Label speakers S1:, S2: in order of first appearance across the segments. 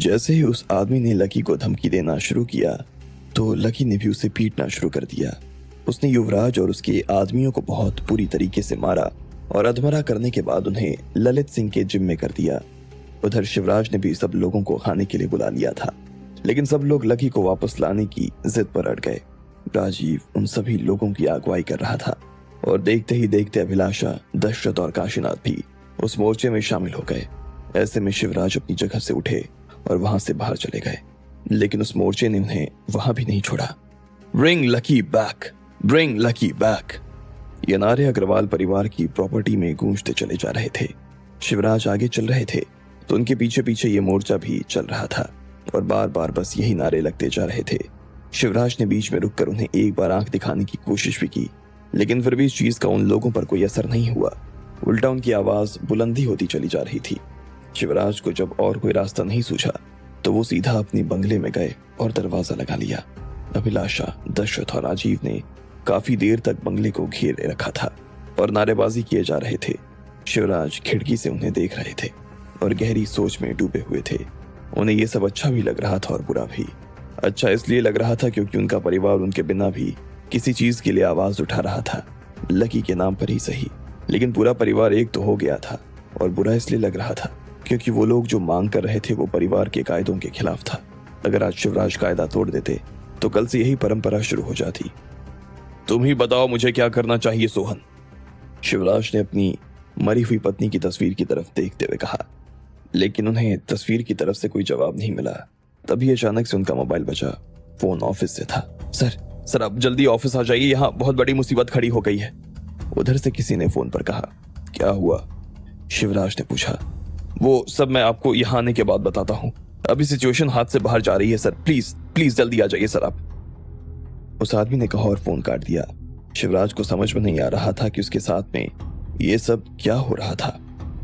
S1: जैसे ही उस आदमी ने लकी को धमकी देना शुरू किया तो लकी ने भी उसे पीटना शुरू कर दिया। उसने युवराज और उसके आदमियों को बहुत बुरी तरीके से मारा और अधमरा करने के बाद उन्हें ललित सिंह के जिम में कर दिया। उधर शिवराज ने भी सब लोगों को खाने के लिए बुला लिया था, लेकिन सब लोग लकी को वापस लाने की जिद पर अड़ गए। राजीव उन सभी लोगों की अगुवाई कर रहा था और देखते ही देखते अभिलाषा, दशरथ और काशीनाथ भी उस मोर्चे में शामिल हो गए। ऐसे में शिवराज अपनी जगह से उठे और वहां से बाहर चले गए, लेकिन उस मोर्चे ने उन्हें वहां भी नहीं छोड़ा। Bring lucky back, bring lucky back, ये नारे अग्रवाल परिवार की प्रॉपर्टी में गूंजते चले जा रहे थे। शिवराज आगे चल रहे थे तो उनके पीछे पीछे ये मोर्चा भी चल रहा था और बार बार बस यही नारे लगते जा रहे थे। शिवराज ने बीच में रुककर उन्हें एक बार आंख दिखाने की कोशिश भी की, लेकिन फिर भी इस चीज का उन लोगों पर कोई असर नहीं हुआ। उल्टा उनकी आवाज बुलंदी होती चली जा रही थी। शिवराज को जब और कोई रास्ता नहीं सूझा तो वो सीधा अपने बंगले में गए और दरवाजा लगा लिया। अभिलाषा, दशरथ और राजीव ने काफी देर तक बंगले को घेरे रखा था और नारेबाजी किए जा रहे थे। शिवराज खिड़की से उन्हें देख रहे थे और गहरी सोच में डूबे हुए थे। उन्हें यह सब अच्छा भी लग रहा था और बुरा भी। अच्छा इसलिए लग रहा था क्योंकि उनका परिवार उनके बिना भी किसी चीज के लिए आवाज उठा रहा था, लकी के नाम पर ही सही, लेकिन पूरा परिवार एक तो हो गया था। और बुरा इसलिए लग रहा था क्योंकि वो लोग जो मांग कर रहे थे वो परिवार के कायदों के खिलाफ था। अगर आज शिवराज कायदा तोड़ देते तो कल से यही परंपरा शुरू हो जाती। तुम ही बताओ मुझे क्या करना चाहिए सोहन, शिवराज ने अपनी मरी हुई पत्नी की तस्वीर की तरफ देखते हुए कहा, लेकिन उन्हें तस्वीर की तरफ से कोई जवाब नहीं मिला। तभी अचानक से उनका मोबाइल बजा। फोन ऑफिस से था। सर आप जल्दी ऑफिस आ जाइए, यहाँ बहुत बड़ी मुसीबत खड़ी हो गई है, उधर से किसी ने फोन पर कहा। क्या हुआ, शिवराज ने पूछा। वो सब मैं आपको यहाँ आने के बाद बताता हूँ, अभी सिचुएशन हाथ से बाहर जा रही है सर, प्लीज जल्दी आ जाइए सर आप, उस आदमी ने कहा और फोन काट दिया। शिवराज को समझ में नहीं आ रहा था कि उसके साथ में ये सब क्या हो रहा था।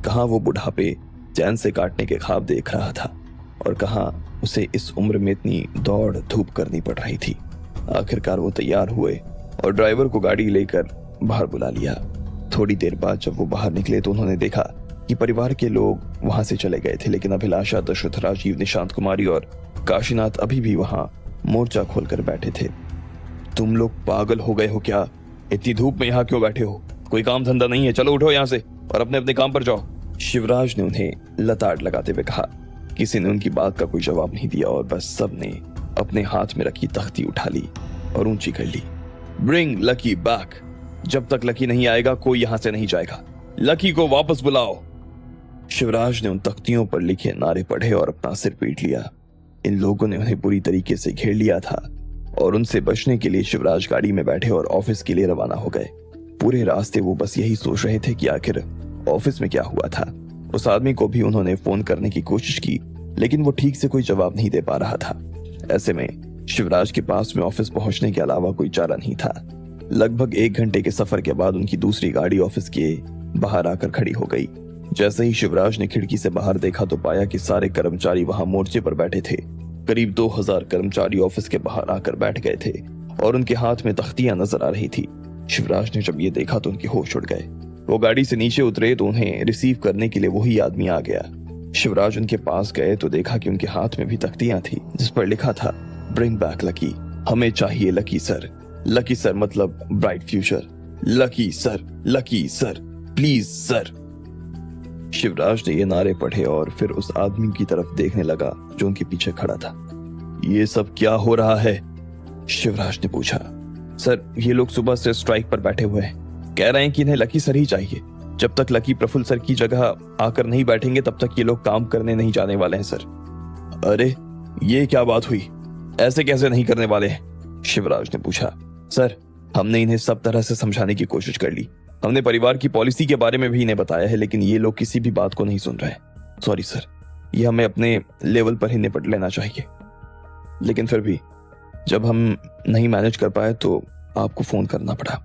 S1: कहाँ वो बुढ़ापे चैन से काटने के ख्वाब देख रहा था और कहाँ उसे इस उम्र में इतनी दौड़ धूप करनी पड़ रही थी। आखिरकार वो तैयार हुए और ड्राइवर को गाड़ी लेकर बाहर बुला लिया। थोड़ी देर बाद जब वो बाहर निकले तो उन्होंने देखा कि परिवार के लोग वहां से चले गए थे, लेकिन अभिलाषा, दशरथ, राजीव, निशांत कुमारी और काशीनाथ अभी भी वहां मोर्चा खोलकर बैठे थे। तुम लोग पागल हो गए हो क्या? इतनी धूप में यहाँ क्यों बैठे हो? कोई काम धंधा नहीं है? चलो उठो यहाँ से और अपने अपने काम पर जाओ, शिवराज ने उन्हें लताड़ लगाते हुए कहा। किसी ने उनकी बात का कोई जवाब नहीं दिया और बस सबने अपने हाथ में रखी तख्ती उठा ली और ऊंची कर ली। ब्रिंग लकी बैक, जब तक लकी नहीं आएगा कोई यहां से नहीं जाएगा, लकी को वापस बुलाओ। शिवराज ने उन तख्तियों पर लिखे नारे पढ़े और अपना सिर पीट लिया। इन लोगों ने उन्हें बुरी तरीके से घेर लिया था और उनसे बचने के लिए शिवराज गाड़ी में बैठे और ऑफिस के लिए रवाना हो गए। पूरे रास्ते वो बस यही सोच रहे थे कि आखिर ऑफिस में क्या हुआ था। उस आदमी को भी उन्होंने फोन करने की कोशिश की, लेकिन वो ठीक से कोई जवाब नहीं दे पा रहा था। ऐसे में शिवराज के पास में ऑफिस पहुंचने के अलावा कोई चारा नहीं था। लगभग 1 घंटे के सफर के बाद उनकी दूसरी गाड़ी ऑफिस के बाहर आकर खड़ी हो गई। जैसे ही शिवराज ने खिड़की से बाहर देखा तो पाया कि सारे कर्मचारी वहां मोर्चे पर बैठे थे। करीब 2000 कर्मचारी ऑफिस के बाहर आकर बैठ गए थे और उनके हाथ में तख्तियां नजर आ रही थी। शिवराज ने जब ये देखा तो उनके होश उड़ गए। वो गाड़ी से नीचे उतरे तो उन्हें रिसीव करने के लिए वही आदमी आ गया। शिवराज उनके पास गए तो देखा कि उनके हाथ में भी तख्तियां थी जिस पर लिखा था, ब्रिंग बैक लकी, हमें चाहिए लकी सर। लकी सर मतलब bright future. Lucky sir please sir. Shivraj ने ये नारे पढ़े और फिर उस आदमी की तरफ देखने लगा जो उनके पीछे खड़ा था। ये सब क्या हो रहा है? शिवराज ने पूछा। सर, ये लोग सुबह से स्ट्राइक पर बैठे हुए हैं, कह रहे हैं कि इन्हें लकी सर ही चाहिए। जब तक लकी प्रफुल्ल सर की जगह आकर नहीं बैठेंगे तब तक ये लोग काम करने नहीं जाने वाले हैं सर। अरे ये क्या बात हुई? ऐसे कैसे नहीं करने वाले हैं? शिवराज ने पूछा। सर, हमने इन्हें सब तरह से समझाने की कोशिश कर ली। हमने परिवार की पॉलिसी के बारे में भी इन्हें बताया है, लेकिन ये लोग किसी भी बात को नहीं सुन रहे। सॉरी सर, ये हमें अपने लेवल पर ही निपट लेना चाहिए, लेकिन फिर भी जब हम नहीं मैनेज कर पाए तो आपको फोन करना पड़ा।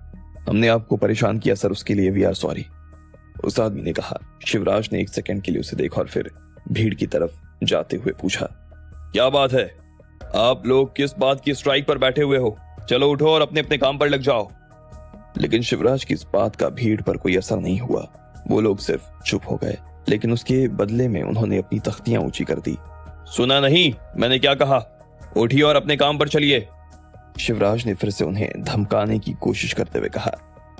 S1: हमने आपको परेशान किया सर, उसके लिए वी आर सॉरी, उस आदमी ने कहा। शिवराज ने 1 सेकंड के लिए उसे देखा और फिर भीड़ की तरफ जाते हुए पूछा, क्या बात है? आप लोग किस बात की स्ट्राइक पर बैठे हुए हो? चलो उठो और अपने अपने काम पर लग जाओ। लेकिन शिवराज की इस बात का भीड़ पर कोई असर नहीं हुआ। वो लोग सिर्फ चुप हो गए, लेकिन उसके बदले में उन्होंने अपनी तख्तियां ऊंची कर दी सुना नहीं मैंने क्या कहा? उठिए और अपने काम पर चलिए। शिवराज ने फिर से उन्हें धमकाने की कोशिश करते हुए कहा,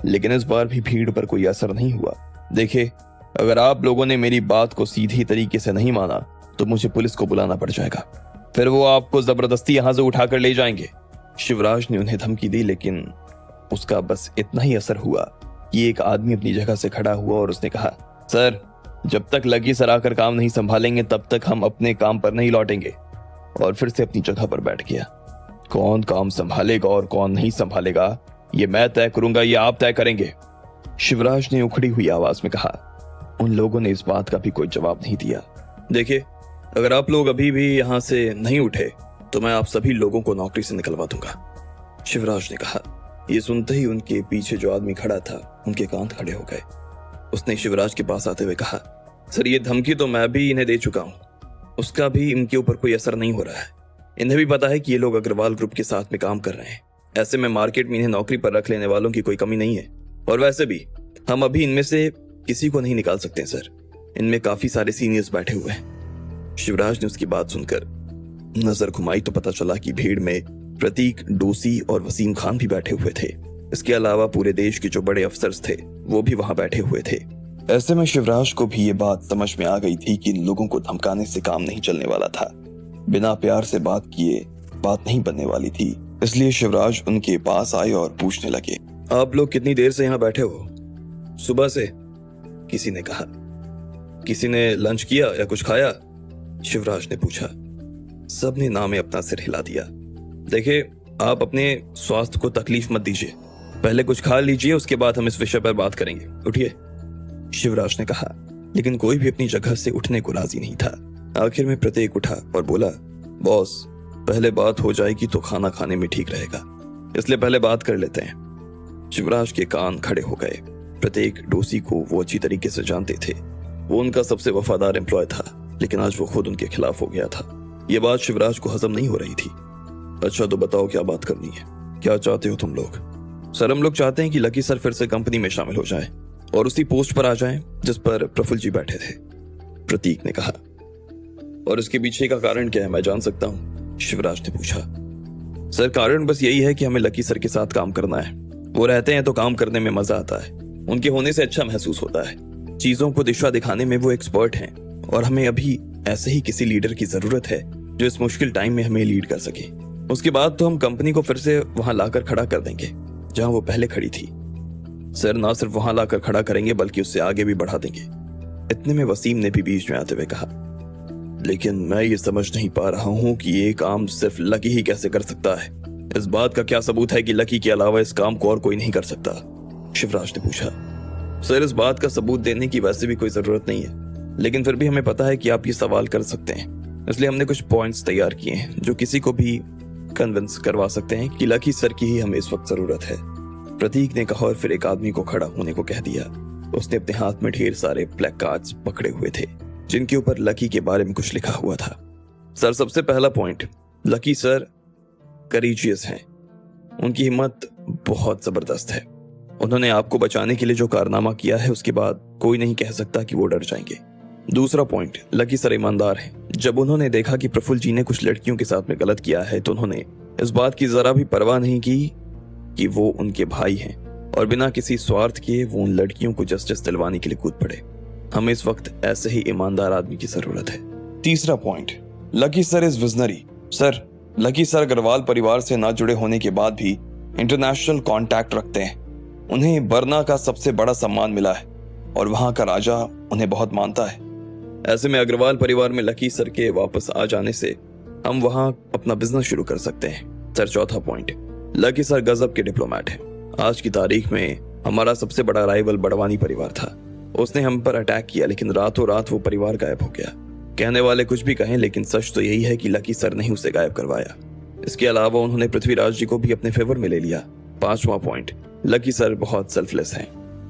S1: लेकिन इस बार भी भीड़ पर कोई असर नहीं हुआ। देखिए, अगर आप लोगों ने मेरी बात को सीधी तरीके से नहीं माना तो मुझे पुलिस को बुलाना पड़ जाएगा, फिर वो आपको जबरदस्ती यहां से उठाकर ले जाएंगे। शिवराज ने उन्हें धमकी दी, लेकिन उसका बस इतना ही असर हुआ कि एक आदमी अपनी जगह से खड़ा हुआ और उसने कहा, सर, जब तक लकी सर आकर काम नहीं संभालेंगे तब तक हम अपने काम पर नहीं लौटेंगे। और फिर से अपनी जगह पर बैठ गया। कौन काम संभालेगा और कौन नहीं संभालेगा ये मैं तय करूंगा, ये आप तय करेंगे। शिवराज ने उखड़ी हुई आवाज में कहा। उन लोगों ने इस बात का भी कोई जवाब नहीं दिया। देखिए, अगर आप लोग अभी भी यहां से नहीं उठे तो मैं आप सभी लोगों को नौकरी से निकलवा दूंगा, शिवराज ने कहा। ये सुनते ही उनके पीछे जो आदमी खड़ा था उनके कान खड़े हो गए। उसने शिवराज के पास आते हुए कहा, सर, ये धमकी तो मैं भी इन्हें दे चुका हूं, उसका भी इनके ऊपर कोई असर नहीं हो रहा है। इन्हें भी पता है कि ये लोग अग्रवाल ग्रुप के साथ में काम कर रहे हैं। ऐसे में मार्केट में इन्हें नौकरी पर रख लेने वालों की कोई कमी नहीं है। और वैसे भी हम अभी इनमें से किसी को नहीं निकाल सकते सर, इनमें काफी सारे सीनियर्स बैठे हुए हैं। शिवराज ने उसकी बात सुनकर नजर घुमाई तो पता चला कि भीड़ में प्रतीक, डोसी और वसीम खान भी बैठे हुए थे। इसके अलावा पूरे देश के जो बड़े अफसर्स थे वो भी वहां बैठे हुए थे। ऐसे में शिवराज को भी ये बात समझ में आ गई थी कि इन लोगों को धमकाने से काम नहीं चलने वाला था। बिना प्यार से बात किए बात नहीं बनने वाली थी। इसलिए शिवराज उनके पास आए और पूछने लगे, आप लोग कितनी देर से यहाँ बैठे हो? सुबह से, किसी ने कहा। किसी ने लंच किया या कुछ खाया? शिवराज ने पूछा। सबने ना में अपना सिर हिला दिया। देखिए, आप अपने स्वास्थ्य को तकलीफ मत दीजिए, पहले कुछ खा लीजिए, उसके बाद हम इस विषय पर बात करेंगे। उठिए, शिवराज ने कहा। लेकिन कोई भी अपनी जगह से उठने को राजी नहीं था। आखिर में प्रतीक उठा और बोला, बॉस, पहले बात हो जाएगी तो खाना खाने में ठीक रहेगा, इसलिए पहले बात कर लेते हैं। शिवराज के कान खड़े हो गए। प्रतीक, डोसी को वो अच्छी तरीके से जानते थे। वो उनका सबसे वफादार एम्प्लॉय था, लेकिन आज वो खुद उनके खिलाफ हो गया था। ये बात शिवराज को हजम नहीं हो रही थी। अच्छा, तो बताओ क्या बात करनी है, क्या चाहते हो तुम लोग? सर, हम लोग चाहते हैं कि लकी सर फिर से कंपनी में शामिल हो जाए और उसी पोस्ट पर आ जाएं जिस पर प्रफुल्ल जी बैठे थे, प्रतीक ने कहा। और इसके पीछे का कारण क्या है, मैं जान सकता हूं? शिवराज ने पूछा। सर, कारण बस यही है कि हमें लकी सर के साथ काम करना है। वो रहते हैं तो काम करने में मजा आता है, उनके होने से अच्छा महसूस होता है। चीजों को दिशा दिखाने में वो एक्सपर्ट हैं और हमें अभी ऐसे ही किसी लीडर की जरूरत है जो इस मुश्किल टाइम में हमें लीड कर सके। उसके बाद तो हम कंपनी को फिर से वहां लाकर खड़ा कर देंगे जहां वो पहले खड़ी थी। सर, ना सिर्फ वहां लाकर खड़ा करेंगे बल्कि उससे आगे भी बढ़ा देंगे। इतने में वसीम ने भी बीच में आते हुए कहा, लेकिन मैं ये समझ नहीं पा रहा हूं कि ये काम सिर्फ लकी ही कैसे कर सकता है। इस बात का क्या सबूत है कि लकी के अलावा इस काम को और कोई नहीं कर सकता? शिवराज ने पूछा। सर, इस बात का सबूत देने की वैसे भी कोई जरूरत नहीं है, लेकिन फिर भी हमें पता है कि आप ये सवाल कर सकते हैं, इसलिए हमने कुछ पॉइंट्स तैयार किए हैं जो किसी को भी कन्विंस करवा सकते हैं कि लकी सर की ही हमें इस वक्त जरूरत है, प्रतीक ने कहा। और फिर एक आदमी को खड़ा होने को कह दिया। उसने अपने हाथ में ढेर सारे प्लेक कार्ड्स पकड़े हुए थे जिनके ऊपर लकी के बारे में कुछ लिखा हुआ था। सर, सबसे पहला पॉइंट, लकी सर करेजियस हैं। उनकी हिम्मत बहुत जबरदस्त है। उन्होंने आपको बचाने के लिए जो कारनामा किया है उसके बाद कोई नहीं कह सकता कि वो डर जाएंगे। दूसरा पॉइंट, लकी सर ईमानदार हैं। जब उन्होंने देखा कि प्रफुल्ल जी ने कुछ लड़कियों के साथ में गलत किया है तो उन्होंने इस बात की जरा भी परवाह नहीं की कि वो उनके भाई हैं और बिना किसी स्वार्थ के वो उन लड़कियों को जस्टिस दिलवाने के लिए कूद पड़े। हमें इस वक्त ऐसे ही ईमानदार आदमी की जरूरत है। तीसरा point, Lucky sir is visionary. Sir, Lucky sir Agarwal परिवार से ना जुड़े होने के बाद भी इंटरनेशनल कांटेक्ट रखते हैं। उन्हें बर्ना का सबसे बड़ा सम्मान मिला है और वहां का राजा उन्हें बहुत मानता है। ऐसे में अग्रवाल परिवार में लकी सर के वापस आ जाने से हम वहां अपना बिजनेस शुरू कर सकते हैं। सर, चौथा पॉइंट, लकी सर गजब के डिप्लोमेट हैं। आज की तारीख में हमारा सबसे बड़ा राइवल बड़वानी परिवार था। उसने हम पर अटैक किया, लेकिन रातों रात वो परिवार गायब हो गया। कहने वाले कुछ भी कहें, लेकिन सच तो यही है कि लकी सर ने ही उसे गायब करवाया। इसके अलावा उन्होंने पृथ्वीराज जी को भी अपने फेवर में ले लिया। पांचवा पॉइंट, लकी सर बहुत सेल्फलेस हैं।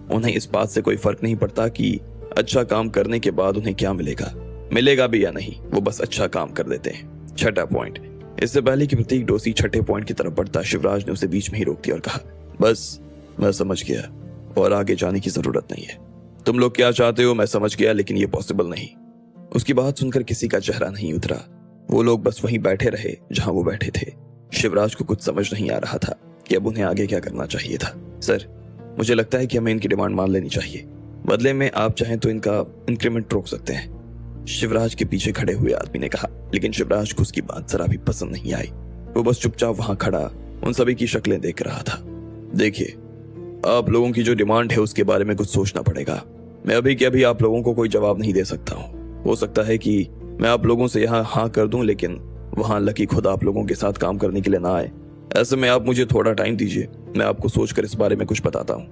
S1: उन्हें इस बात से कोई फर्क नहीं पड़ता कि अच्छा काम करने के बाद उन्हें क्या मिलेगा भी या नहीं, वो बस अच्छा काम कर देते हैं। छठा पॉइंट, इससे पहले कि प्रतीक डोसी छठे पॉइंट की तरफ बढ़ता, शिवराज ने उसे बीच में ही रोक दिया और कहा, बस मैं समझ गया और आगे जाने की जरूरत नहीं है। तुम लोग क्या चाहते हो मैं समझ गया, लेकिन ये पॉसिबल नहीं। उसकी बात सुनकर किसी का चेहरा नहीं उतरा। वो लोग बस वहीं बैठे रहे जहां वो बैठे थे। शिवराज को कुछ समझ नहीं आ रहा था कि अब उन्हें आगे क्या करना चाहिए था। सर, मुझे लगता है कि हमें इनकी डिमांड मान लेनी चाहिए। बदले में आप चाहें तो इनका इंक्रीमेंट रोक सकते हैं, शिवराज के पीछे खड़े हुए आदमी ने कहा। लेकिन शिवराज को उसकी बात जरा भी पसंद नहीं आई। वो बस चुपचाप वहां खड़ा उन सभी की शक्लें देख रहा था। देखिए, आप लोगों की जो डिमांड है उसके बारे में कुछ सोचना पड़ेगा। मैं अभी के अभी आप लोगों को कोई जवाब नहीं दे सकता हूँ। हो सकता है कि मैं आप लोगों से यहाँ हाँ कर दूं, लेकिन वहां लकी खुद आप लोगों के साथ काम करने के लिए ना आए। ऐसे में आप मुझे थोड़ा टाइम दीजिए, मैं आपको सोचकर इस बारे में कुछ बताता हूँ,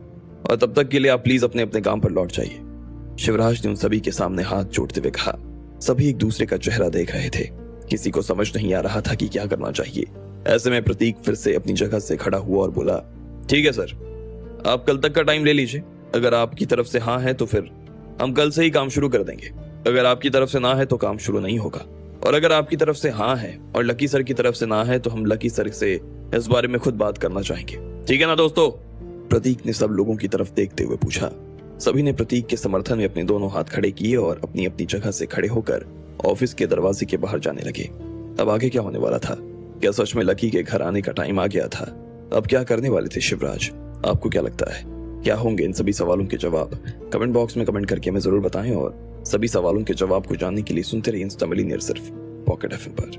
S1: और तब तक के लिए आप प्लीज अपने अपने काम पर लौट जाइए। शिवराज ने उन सभी के सामने हाथ जोड़ते हुए कहा। सभी एक दूसरे का चेहरा देख रहे थे। किसी को समझ नहीं आ रहा था कि क्या करना चाहिए। ऐसे में प्रतीक फिर से अपनी जगह से खड़ा हुआ और बोला, ठीक है सर, आप कल तक का टाइम ले लीजिए। अगर आपकी तरफ से हाँ है तो फिर हम कल से ही काम शुरू कर देंगे। अगर आपकी तरफ से ना है तो काम शुरू नहीं होगा। और अगर आपकी तरफ से हाँ है और लकी सर की तरफ से ना है तो हम लकी सर से इस बारे में खुद बात करना चाहेंगे। ठीक है ना दोस्तों? प्रतीक ने सब लोगों की तरफ देखते हुए पूछा। सभी ने प्रतीक के समर्थन में अपने दोनों हाथ खड़े किए और अपनी अपनी जगह से खड़े होकर ऑफिस के दरवाजे के बाहर जाने लगे। अब आगे क्या होने वाला था? क्या सच में लकी के घर आने का टाइम आ गया था? अब क्या करने वाले थे शिवराज? आपको क्या लगता है, क्या होंगे इन सभी सवालों के जवाब? कमेंट बॉक्स में कमेंट करके हमें जरूर बताएं, और सभी सवालों के जवाब को जानने के लिए सुनते रहिए इंस्टा मिलियनेयर सिर्फ पॉकेट एफएम पर।